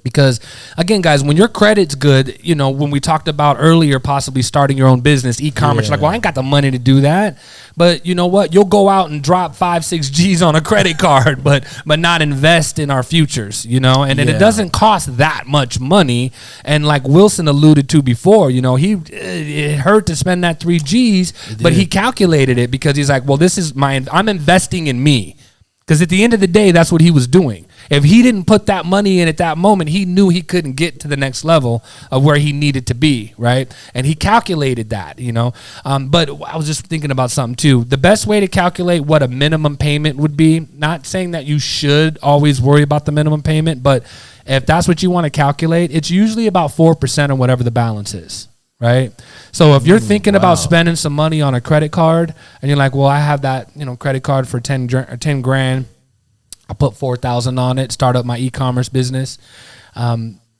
Because, again, guys, when your credit's good, when we talked about earlier possibly starting your own business, e-commerce, you're like, well, I ain't got the money to do that. But you know what? You'll go out and drop 5-6 G's on a credit card, but not invest in our futures, And it doesn't cost that much money. And like Wilson alluded to before, it hurt to spend that 3 G's, but he calculated it because he's like, well, I'm investing in me. Because at the end of the day, that's what he was doing. If he didn't put that money in at that moment, he knew he couldn't get to the next level of where he needed to be, right? And he calculated that, But I was just thinking about something, too. The best way to calculate what a minimum payment would be, not saying that you should always worry about the minimum payment, but if that's what you want to calculate, it's usually about 4% of whatever the balance is. Right. So if you're thinking about spending some money on a credit card and you're like, well, I have that, credit card for 10 grand. I put 4,000 on it, start up my e-commerce business.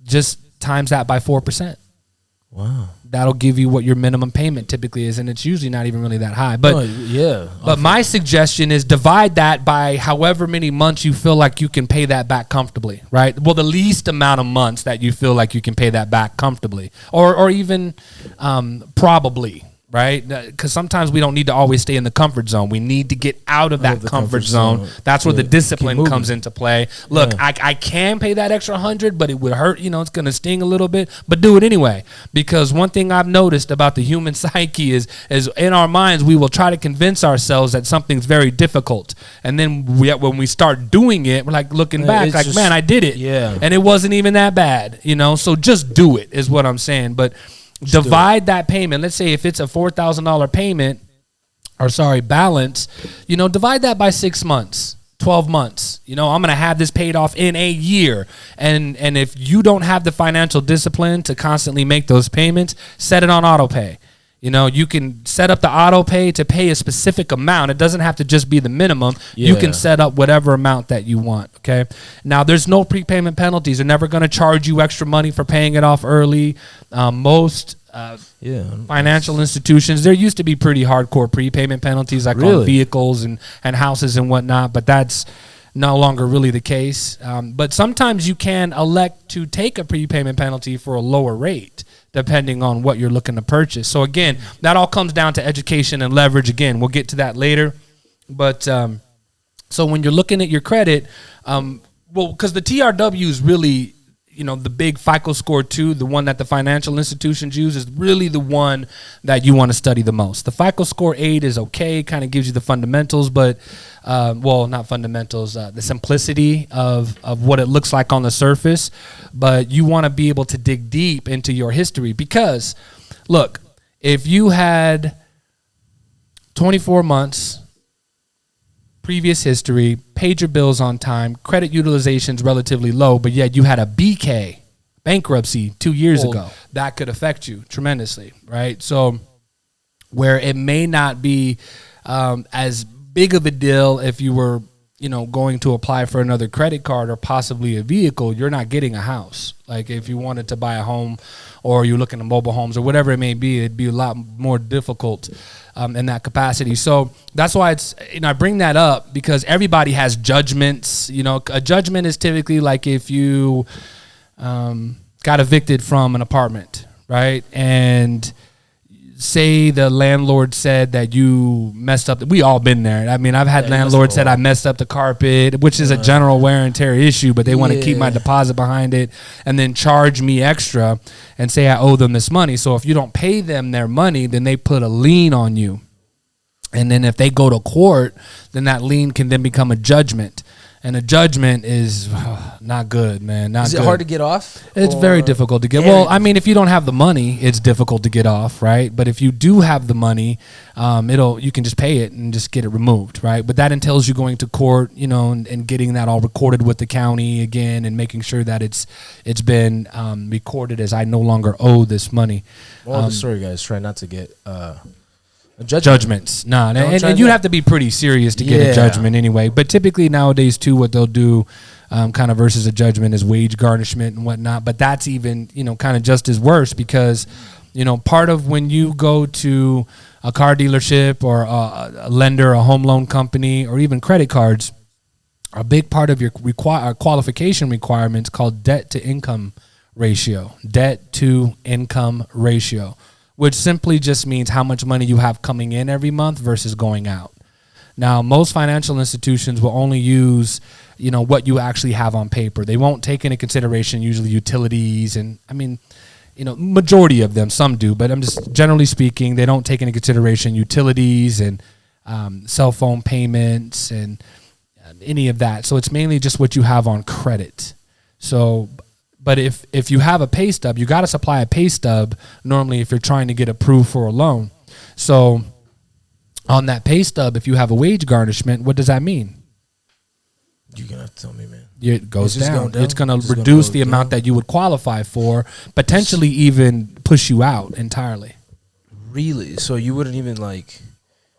Just times that by 4%. Wow. That'll give you what your minimum payment typically is. And it's usually not even really that high. But But my suggestion is divide that by however many months you feel like you can pay that back comfortably, right? Well, the least amount of months that you feel like you can pay that back comfortably or even probably, right? Because sometimes we don't need to always stay in the comfort zone. We need to get out of that comfort zone. That's where the discipline comes into play. Look, I can pay that extra $100, but it would hurt. It's going to sting a little bit, but do it anyway. Because one thing I've noticed about the human psyche is in our minds, we will try to convince ourselves that something's very difficult. And then when we start doing it, we're like looking back, like, man, I did it. Yeah. And it wasn't even that bad, So just do it is what I'm saying. But divide that payment. Let's say if it's a $4,000 payment, balance, divide that by 6 months, 12 months. I'm going to have this paid off in a year. And if you don't have the financial discipline to constantly make those payments, set it on auto pay. You can set up the auto pay to pay a specific amount. It doesn't have to just be the minimum. Yeah. You can set up whatever amount that you want, okay? Now, there's no prepayment penalties. They're never going to charge you extra money for paying it off early. Most financial institutions, there used to be pretty hardcore prepayment penalties, like on vehicles and houses and whatnot, but that's no longer really the case. But sometimes you can elect to take a prepayment penalty for a lower rate, depending on what you're looking to purchase. So again, that all comes down to education and leverage. Again, we'll get to that later. But so when you're looking at your credit, because the TRW is really, the big FICO score 2, the one that the financial institutions use, is really the one that you want to study the most. The FICO score 8 is okay, kind of gives you the fundamentals, but not fundamentals, the simplicity of what it looks like on the surface. But you want to be able to dig deep into your history, because look, if you had 24 months previous history, paid your bills on time, credit utilization's relatively low, but yet you had a BK, bankruptcy, 2 years ago, that could affect you tremendously, right? So where it may not be as big of a deal if you were, going to apply for another credit card or possibly a vehicle, you're not getting a house. Like if you wanted to buy a home or you're looking at mobile homes or whatever it may be, it'd be a lot more difficult in that capacity. So that's why it's, I bring that up because everybody has judgments. A judgment is typically like if you got evicted from an apartment, right? And say the landlord said that you messed up. We all been there. I mean, I've had landlords said I messed up the carpet, which is a general wear and tear issue, but they want to keep my deposit behind it and then charge me extra and say I owe them this money. So if you don't pay them their money, then they put a lien on you. And then if they go to court, then that lien can then become a judgment. And a judgment is not good, man. Not good. Is it hard to get off? It's very difficult to get. Well, I mean, if you don't have the money, it's difficult to get off, right? But if you do have the money, you can just pay it and just get it removed, right? But that entails you going to court, and getting that all recorded with the county again, and making sure that it's been recorded as I no longer owe this money. Well, the story, guys. Try not to get. Judgments. Nah, and you'd have to be pretty serious to get a judgment anyway. But typically nowadays too, what they'll do kind of versus a judgment is wage garnishment and whatnot. But that's even, kind of just as worse because, part of when you go to a car dealership or a lender, a home loan company, or even credit cards, a big part of your qualification requirements called debt to income ratio, which simply just means how much money you have coming in every month versus going out. Now, most financial institutions will only use, what you actually have on paper. They won't take into consideration usually utilities and, majority of them, some do, but I'm just generally speaking, they don't take into consideration utilities and cell phone payments and any of that. So it's mainly just what you have on credit. So but if you have a pay stub, you got to supply a pay stub normally if you're trying to get approved for a loan. So on that pay stub, if you have a wage garnishment, what does that mean? You're going to have to tell me, man. It goes down. It's going to reduce the amount that you would qualify for, potentially even push you out entirely. Really? So you wouldn't even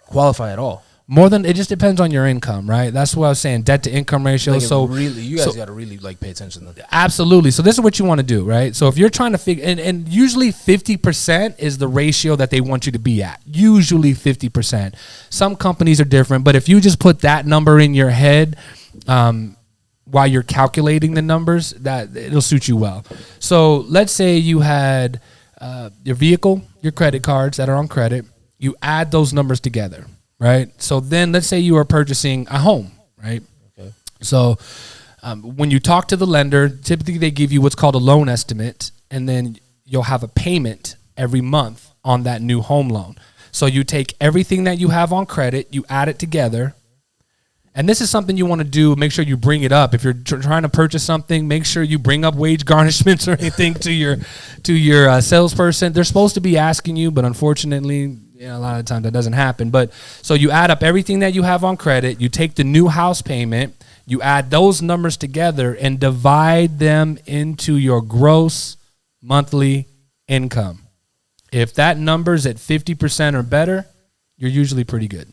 qualify at all? More than, it just depends on your income, right? That's what I was saying, debt to income ratio. So really, you guys got to really pay attention to that. Absolutely. So this is what you want to do, right? So if you're trying to figure, and usually 50% is the ratio that they want you to be at. Usually 50%. Some companies are different, but if you just put that number in your head while you're calculating the numbers, that it'll suit you well. So let's say you had your vehicle, your credit cards that are on credit, you add those numbers together, right? So then let's say you are purchasing a home, right? Okay. So when you talk to the lender, typically they give you what's called a loan estimate, and then you'll have a payment every month on that new home loan. So you take everything that you have on credit, you add it together. And this is something you want to do. Make sure you bring it up. If you're trying to purchase something, make sure you bring up wage garnishments or anything to your salesperson. They're supposed to be asking you, but unfortunately, a lot of times that doesn't happen. But so you add up everything that you have on credit. You take the new house payment. You add those numbers together and divide them into your gross monthly income. If that number's at 50% or better, you're usually pretty good,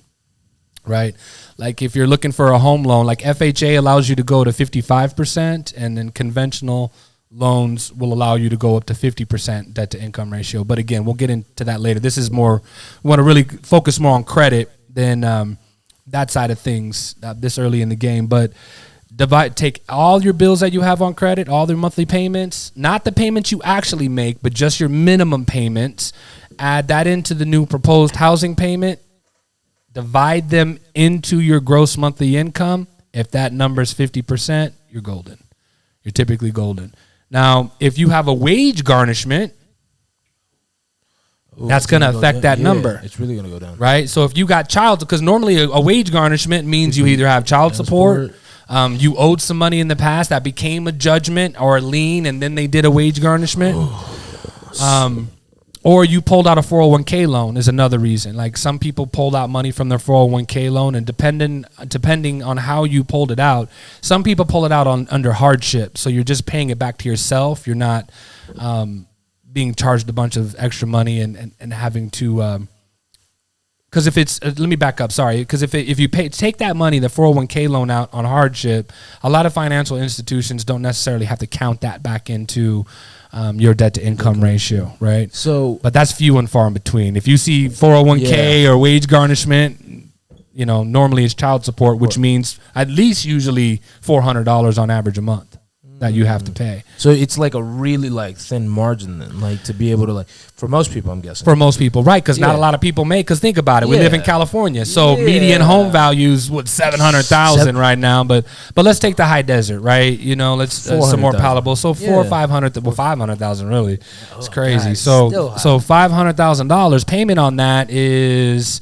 right? Like if you're looking for a home loan, like FHA allows you to go to 55%, and then conventional loans will allow you to go up to 50% debt to income ratio. But again, we'll get into that later. This is more, we want to really focus more on credit than that side of things this early in the game. But take all your bills that you have on credit, all their monthly payments, not the payments you actually make, but just your minimum payments, add that into the new proposed housing payment, divide them into your gross monthly income. If that number is 50%, you're golden. You're typically golden. Now, if you have a wage garnishment, that's going to affect that number. It's really going to go down. Right? So if you got because normally a wage garnishment means you either have child support, you owed some money in the past that became a judgment or a lien, and then they did a wage garnishment. Or you pulled out a 401k loan is another reason. Like some people pulled out money from their 401k loan, and depending on how you pulled it out, some people pull it out under hardship. So you're just paying it back to yourself. You're not being charged a bunch of extra money and having to because if it's let me back up, sorry, because if you take that money, the 401k loan out on hardship, a lot of financial institutions don't necessarily have to count that back into your debt to income ratio, right? So, but that's few and far in between. If you see 401k or wage garnishment, normally it's child support, which means at least usually $400 on average a month that you have to pay. So it's like a really thin margin then, to be able to for most people, I'm guessing. For most people, right? Because not a lot of people make. Because think about it, we live in California, so median home values $700,000 right now. But let's take the high desert, right? Let's some more palatable. So 400 or 500, well, 500,000 really. It's crazy. God, so $500,000 payment on that is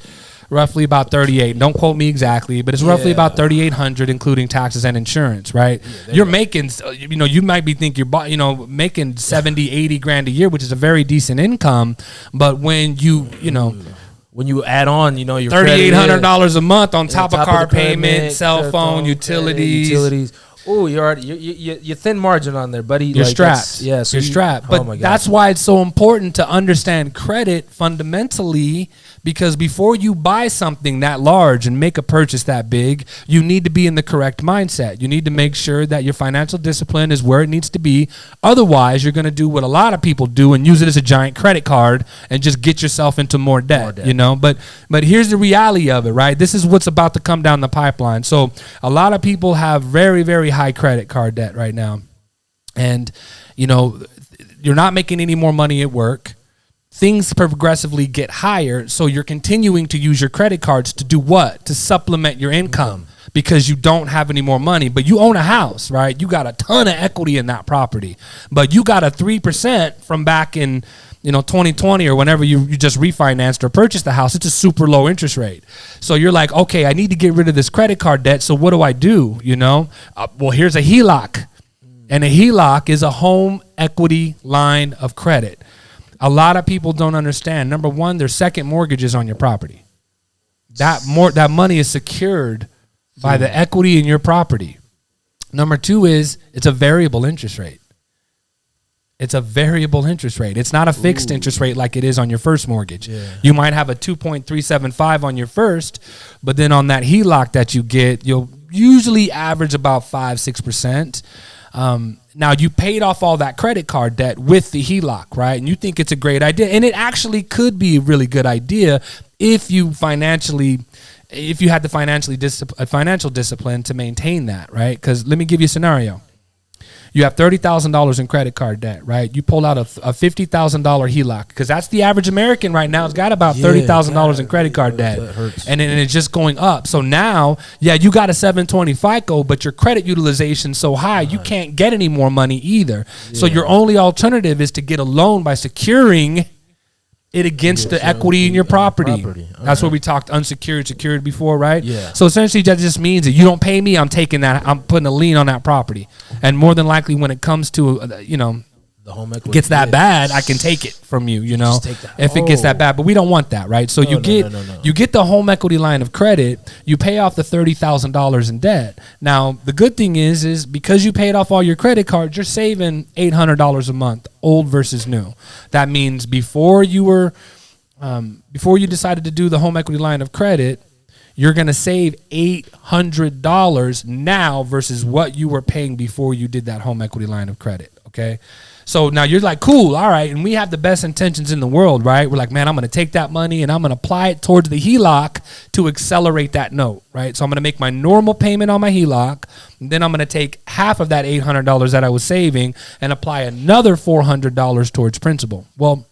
roughly about 38. Don't quote me exactly, but it's roughly about 3,800, including taxes and insurance, right? You're making, you might be thinking you're, making 70, 80 grand a year, which is a very decent income. But when when you add on, your $3,800 a month on top of car payment, cell phone, utilities. Oh, you're thin margin on there, buddy. You're strapped. So you're strapped. But that's why it's so important to understand credit fundamentally, because before you buy something that large and make a purchase that big, you need to be in the correct mindset. You need to make sure that your financial discipline is where it needs to be. Otherwise, you're going to do what a lot of people do and use it as a giant credit card and just get yourself into more debt. But here's the reality of it, right? This is what's about to come down the pipeline. So a lot of people have very, very high credit card debt right now. And, you're not making any more money at work. Things progressively get higher, so you're continuing to use your credit cards to do what? To supplement your income, because you don't have any more money. But you own a house, right? You got a ton of equity in that property, but you got a 3% from back in 2020 or whenever you just refinanced or purchased the house. It's a super low interest rate. So you're like, okay, I need to get rid of this credit card debt. So what do I do? Well, here's a HELOC, and a HELOC is a home equity line of credit. A lot of people don't understand. Number one, there's second mortgages on your property. That money is secured by the equity in your property. Number two is it's a variable interest rate. It's a variable interest rate. It's not a fixed interest rate like it is on your first mortgage. Yeah. You might have a 2.375 on your first, but then on that HELOC that you get, you'll usually average about 5-6%. Now, you paid off all that credit card debt with the HELOC, right? And you think it's a great idea. And it actually could be a really good idea if you had the financial discipline to maintain that, right? Because let me give you a scenario. You have $30,000 in credit card debt, right? You pull out a $50,000 HELOC, because that's the average American right now. Has got about $30,000 in credit card debt, and it's just going up. So now, you got a 720 FICO, but your credit utilization so high, you can't get any more money either. So your only alternative is to get a loan by securing it against the equity in your property. That's what we talked unsecured, secured before, right? Yeah. So essentially that just means that you don't pay me, I'm taking that, I'm putting a lien on that property. And more than likely when it comes to, the home equity gets that bad, I can take it from you, if it gets that bad. But we don't want that, right? So you get the home equity line of credit, you pay off the $30,000 in debt. Now, the good thing is because you paid off all your credit cards, you're saving $800 a month, old versus new. That means before you decided to do the home equity line of credit, you're going to save $800 now versus what you were paying before you did that home equity line of credit, okay? So now you're like, cool, all right, and we have the best intentions in the world, right? We're like, man, I'm going to take that money and I'm going to apply it towards the HELOC to accelerate that note, right? So I'm going to make my normal payment on my HELOC, and then I'm going to take half of that $800 that I was saving and apply another $400 towards principal. Well,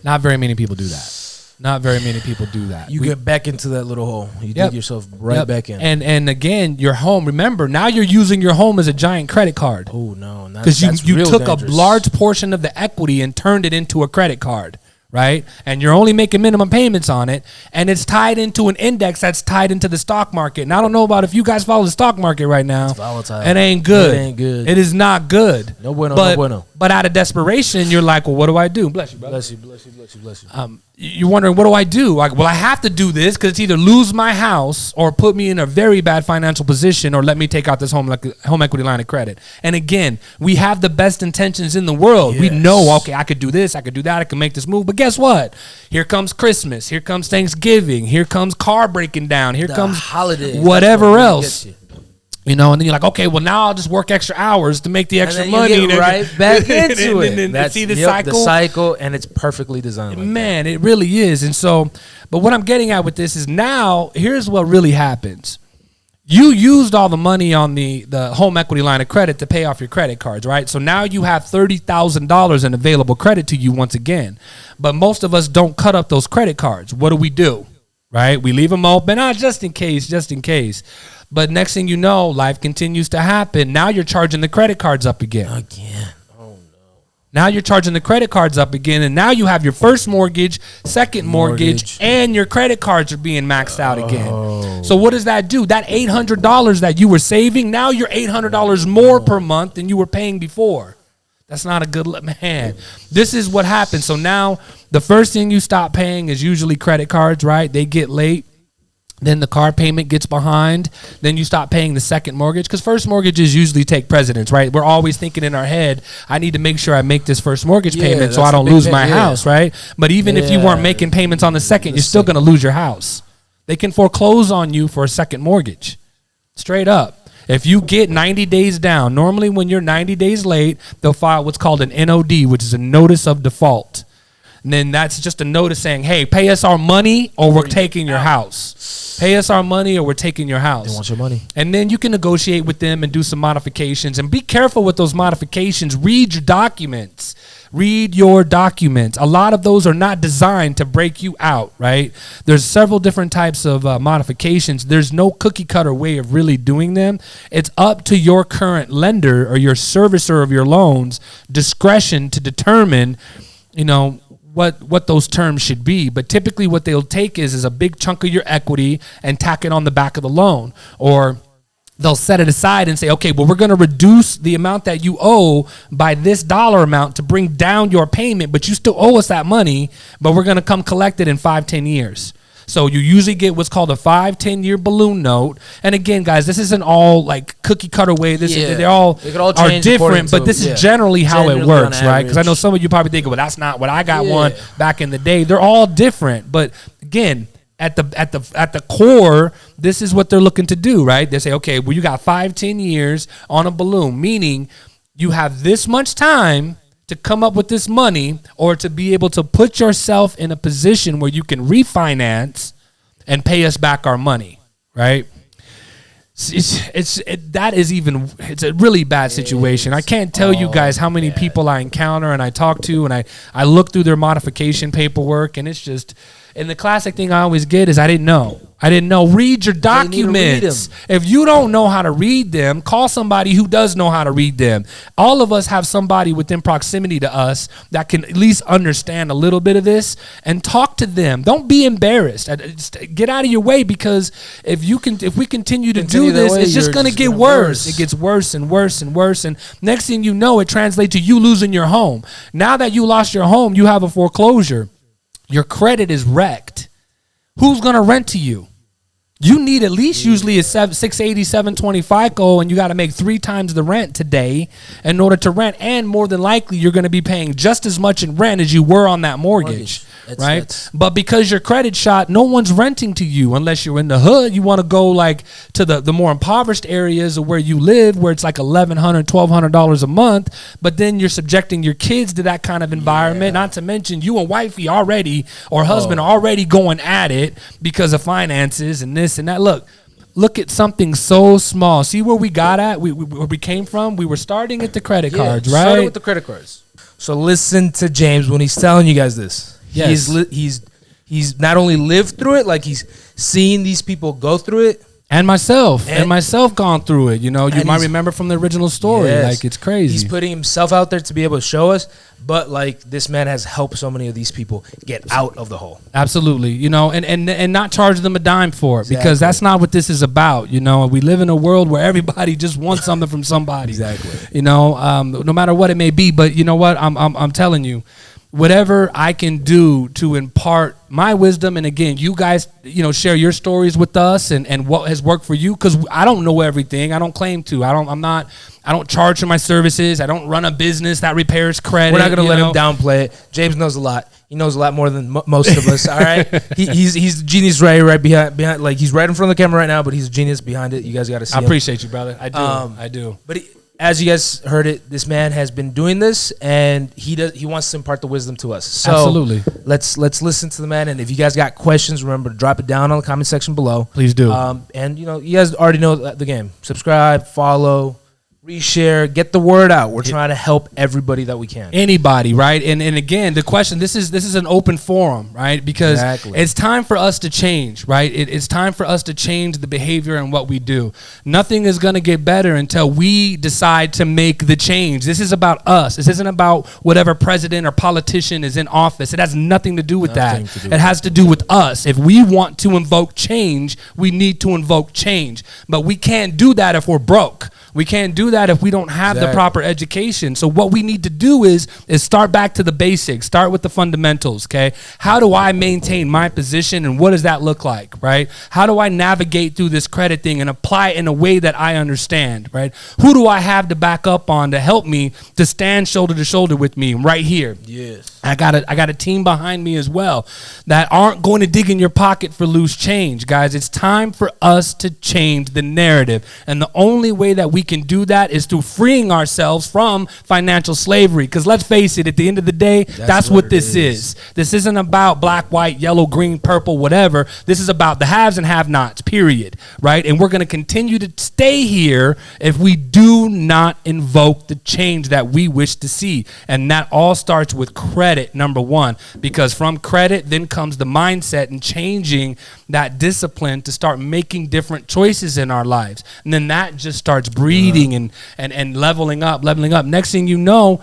not very many people do that. Not very many people do that. You get back into that little hole. You dig yourself right back in. And again, your home, remember, now you're using your home as a giant credit card. Oh, no. Because you took a large portion of the equity and turned it into a credit card, right? And you're only making minimum payments on it, and it's tied into an index that's tied into the stock market. And I don't know about if you guys follow the stock market right now. It's volatile. It ain't good. It ain't good. It is not good. No bueno, no bueno. But out of desperation, you're like, well, what do I do? Bless you, brother. Bless you. You're wondering, what do I do? Like, well, I have to do this because it's either lose my house or put me in a very bad financial position or let me take out this home equity line of credit. And again, we have the best intentions in the world. Yes. We know, okay, I could do this, I could do that, I can make this move. But guess what? Here comes Christmas. Here comes Thanksgiving. Here comes car breaking down. Here comes holidays. Whatever else. And then you're like, okay, well, now I'll just work extra hours to make the extra money. You get right back into it. That's the cycle. The cycle, and it's perfectly designed. Man, it really is. And so, but what I'm getting at with this is now, here's what really happens. You used all the money on the home equity line of credit to pay off your credit cards, right? So now you have $30,000 in available credit to you once again. But most of us don't cut up those credit cards. What do? Right? We leave them open, just in case. But next thing you know, life continues to happen. Now you're charging the credit cards up again. Oh, no. Now you're charging the credit cards up again, and now you have your first mortgage, second mortgage, and your credit cards are being maxed out again. So what does that do? That $800 that you were saving, now you're $800 more per month than you were paying before. That's not a good man. This is what happens. So now the first thing you stop paying is usually credit cards, right? They get late. Then the car payment gets behind. Then you stop paying the second mortgage, because first mortgages usually take precedence, right? We're always thinking in our head, I need to make sure I make this first mortgage payment so I don't lose my house, right? But even if you weren't making payments on the second, you're still going to lose your house. They can foreclose on you for a second mortgage. Straight up. If you get 90 days down, normally when you're 90 days late, they'll file what's called an NOD, which is a notice of default. And then that's just a notice saying, hey, pay us our money or we're taking your house. Pay us our money or we're taking your house. They want your money. And then you can negotiate with them and do some modifications. And be careful with those modifications. Read your documents. Read your documents. A lot of those are not designed to break you out, right? There's several different types of modifications. There's no cookie cutter way of really doing them. It's up to your current lender or your servicer of your loans discretion to determine, what those terms should be. But typically what they'll take is a big chunk of your equity and tack it on the back of the loan. Or they'll set it aside and say, okay, well, we're going to reduce the amount that you owe by this dollar amount to bring down your payment, but you still owe us that money, but we're going to come collect it in 5-10 years. So you usually get what's called a 5-10 year balloon note. And again, guys, this isn't all like cookie cutter way. They all are different, but this is generally how it works, right? Because I know some of you probably think, well, that's not what I got one back in the day. They're all different, but again, at the core, this is what they're looking to do, right? They say, okay, well, you got 5-10 years on a balloon, meaning you have this much time to come up with this money or to be able to put yourself in a position where you can refinance and pay us back our money, right? It's a really bad situation. I can't tell you guys how many people I encounter and I talk to, and I look through their modification paperwork, and it's just, and the classic thing I always get is I didn't know. Read your documents. If you don't know how to read them, call somebody who does know how to read them. All of us have somebody within proximity to us that can at least understand a little bit of this, and talk to them. Don't be embarrassed. Get out of your way, because if we continue to do this, it's just going to get worse. It gets worse and worse and worse. And next thing you know, it translates to you losing your home. Now that you lost your home, you have a foreclosure. Your credit is wrecked. Who's going to rent to you? You need at least usually a 680, 720 FICO, and you got to make 3 times the rent today in order to rent. And more than likely, you're going to be paying just as much in rent as you were on that mortgage. Right? But because your credit shot, no one's renting to you unless you're in the hood. You want to go like to the more impoverished areas of where you live, where it's like $1,100, $1,200 a month. But then you're subjecting your kids to that kind of environment. Not to mention you and wifey already, or husband already going at it because of finances and this and that. Look at something so small. See where we got at? Where we came from? We were starting at the credit cards, right? Started with the credit cards. So listen to James when he's telling you guys this. Yes. He's not only lived through it, like he's seen these people go through it. And myself gone through it. You know, you might remember from the original story. Yes. Like, it's crazy. He's putting himself out there to be able to show us. But like, this man has helped so many of these people get out of the hole. Absolutely. You know, and not charge them a dime for it, because that's not what this is about. You know, we live in a world where everybody just wants something from somebody. Exactly. You know, no matter what it may be. But you know what? I'm telling you, whatever I can do to impart my wisdom, and again, you guys, you know, share your stories with us and what has worked for you, because I don't know everything. I don't claim to. I don't charge for my services. I don't run a business that repairs credit. We're not going to let him downplay it. James knows a lot. He knows a lot more than most of us. All right, he's the genius right behind. Like, he's right in front of the camera right now, but he's a genius behind it. You guys got to see. I appreciate you, brother. I do. But as you guys heard it, this man has been doing this, and he wants to impart the wisdom to us. So absolutely, let's listen to the man. And if you guys got questions, remember to drop it down on the comment section below. Please do. And you know, you guys already know the game. Subscribe, follow, reshare, get the word out. We're trying to help everybody that we can. Anybody, right? And again, the question, this is an open forum, right? Because it's time for us to change, right? It's time for us to change the behavior and what we do. Nothing is going to get better until we decide to make the change. This is about us. This isn't about whatever president or politician is in office. It has nothing to do with that. It has to do with us. If we want to invoke change, we need to invoke change. But we can't do that if we're broke. We can't do that if we don't have the proper education. So what we need to do is start back to the basics. Start with the fundamentals, okay? How do I maintain my position, and what does that look like, right? How do I navigate through this credit thing and apply it in a way that I understand, right? Who do I have to back up on to help me to stand shoulder to shoulder with me right here? Yes. I got a team behind me as well that aren't going to dig in your pocket for loose change, guys. It's time for us to change the narrative. And the only way that we can do that is through freeing ourselves from financial slavery. Because let's face it, at the end of the day, that's what this is. This isn't about black, white, yellow, green, purple, whatever. This is about the haves and have-nots, period, right? And we're going to continue to stay here if we do not invoke the change that we wish to see. And that all starts with credit, number one, because from credit then comes the mindset and changing that discipline to start making different choices in our lives. And then that just starts breeding and leveling up. Next thing you know,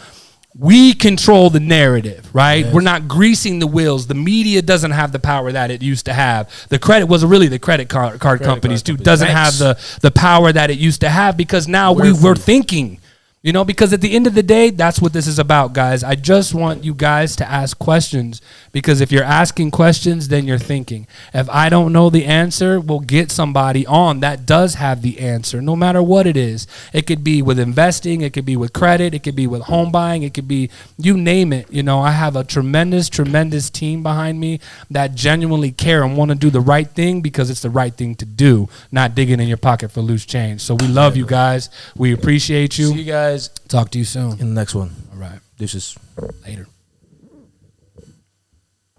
we control the narrative, right? Yes. We're not greasing the wheels. The media doesn't have the power that it used to have. The credit was really the credit card companies too. Doesn't have the power that it used to have, because now we're thinking. You know, because at the end of the day, that's what this is about, guys. I just want you guys to ask questions, because if you're asking questions, then you're thinking. If I don't know the answer, we'll get somebody on that does have the answer, no matter what it is. It could be with investing. It could be with credit. It could be with home buying. It could be, you name it. You know, I have a tremendous team behind me that genuinely care and want to do the right thing because it's the right thing to do, not digging in your pocket for loose change. So we love you guys. We appreciate you. See you guys. Talk to you soon. In the next one. All right. This is later.